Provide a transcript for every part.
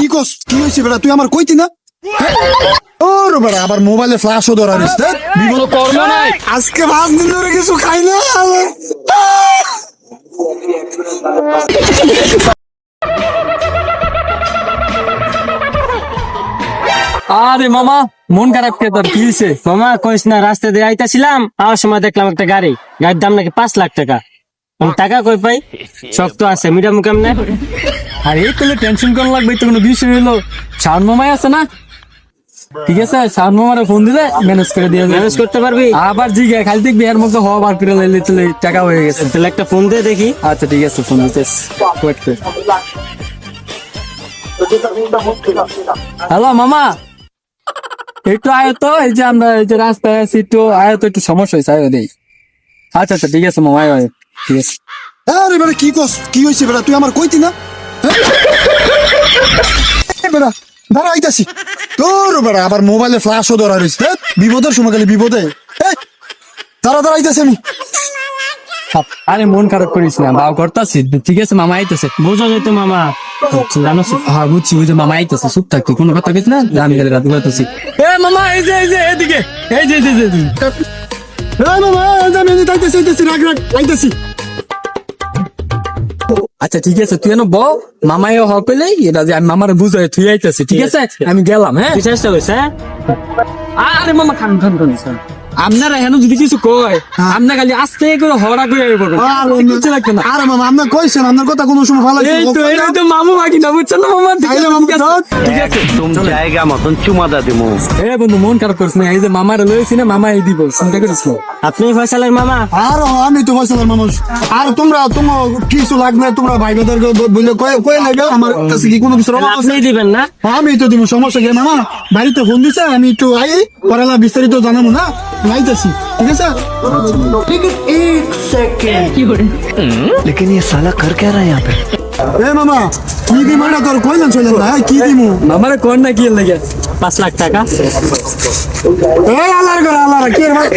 কি কস কি হয়েছে বেটা তুই আমার কইতি না ওর বেটা আবার মোবাইলে ফ্ল্যাশও ধরা দিস বিপদ কর্ম নাই। আজকে 5 দিন ধরে কিছু খাই না আরে মামা মন খারাপ কে তোর কি হয়েছে? মামা কইস না, রাস্তা দিয়ে আইতাছিলাম, আওয়ার সময় দেখলাম একটা গাড়ির দাম নাকি 5 লাখ টাকা। আমি টাকা কই পাই? শক্ত আছে, মিডাম কেমনে? আরে তাহলে টেনশন করা লাগবে, তো কোনো বিষয় হইলো শাওন মামাই আছে না? ঠিক আছে, শাওন মামারে ফোন দিলে ম্যানেজ করে দিয়ে ম্যানেজ করতে পারবি? আবার জিগে খালি দেখবি এর মধ্যে হওয়া বার করে লাইলে তাহলে টাকা হয়ে গেছে। তাহলে একটা ফোন দিয়ে দেখি। আচ্ছা ঠিক আছে, ফোন দিতেছ, ওয়েট কর। হ্যালো মামা, একটু আয় তো, এই যে আমরা এই যে রাস্তায় আছি, একটু আয় তো, একটু সমস্যা হয়েছে, আয় দেই। আচ্ছা আচ্ছা ঠিক আছে মামা, আয় আয়, ঠিক আছে। আরে বেটা কি কস কি হয়েছে বেটা তুই আমার কইতি না বেটা দাঁড়া আইতাছি তোর বেটা আবার মোবাইলে ফ্ল্যাশও ধরা দিস বিপদের সময় গেলে বিপদে দাঁড়া দাঁড়া আইতাছি আমি আরে মন খারাপ করিস না, বাউ করতাছি, ঠিক আছে মামা আইতেছে। বোঝা যেত মামা, জানো হ্যাঁ বুঝছি, ওই যে মামা আইতেছে, চুপ থাক তুই, কোনো কথা কইস না, আমি গেলে রাত করতেছি। এ মামা এই যে এদিকে, এই যে মামা আমি আইতাছি আইতাছি রাখ রাখ আইতাছি আচ্ছা ঠিক আছে, তুই এনে বল, মামাই হকলে এটা যে আমি মামারে বুঝাই তুই আইতেছি, ঠিক আছে আমি গেলাম। হ্যাঁ চেষ্টা করছে। আরে মামা খান আপনারা এখানে যদি কিছু কয়, আপনার খালি আস্তে করে হড়া করে কিছু লাগবে না। আরে মামা আপনার কইছেন আপনার কথা কোনো সময় ভালো এই তো মামু বাকি না, বুঝছেন না মামা? ঠিক আছে तुम জায়গা মতন চুমাদা দিমু। এ বন্ধু মন খারাপ করিস না, এই যে মামারে লইছি না, মামা এই দিব, চিন্তা করিস না। আপনি ফয়সালের মামা? আর আমি তো ফয়সালের মানুষ। আর তোমরা কিছু লাগবে তোমরা ভাই বাদার বলে কয়ে লাগবে আমার কাছে কি কোনো কিছু অভাব আছে? আপনি দিবেন না? আমি তো দিব, সমস্যা কি মামা? বাড়িতে ফোন দিছে, আমি একটু আই পড়ালা বিস্তারিত জানাবো না, আইতাছি ঠিক আছে। लेकिन ये साला कर क्या रहा है यहाँ पे? এ মামা কি দিমু না তোর কইলেন চলেন না কি দিমু? মামারে কোন না কি লাগে? 5 লাখ টাকা। এ আল্লাহর ঘর আল্লাহর কি রে ভাই?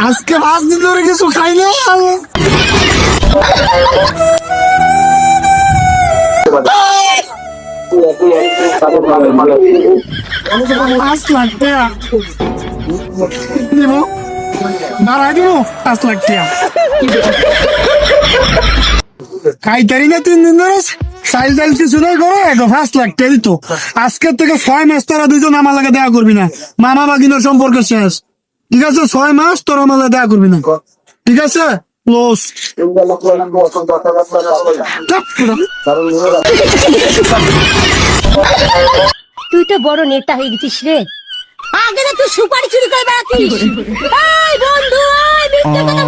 আজকে 5 দিন ধরে কিছু খাই না দিব দাঁড়াই দিব 5 লাখ টাকা খাইতারি না 3 দিন ধরে চাইল চাইল কিছু নাই করে 5 লাখ টাকা দিত। আজকের থেকে 6 মাস তোরা দুজন আমার লাগে দেখা করবি না, মামা বাগিনার সম্পর্ক শেষ ঠিক আছে। 6 মাস তোরা আমার লাগে দেখা করবি না ঠিক আছে। ক্লোজ। তুই তো বড় নেতা হয়ে গেছিস রে, আগে না তুই সুপারি চুরি করে বেড়াতিস। এই বন্ধু, মিথ্যে কথা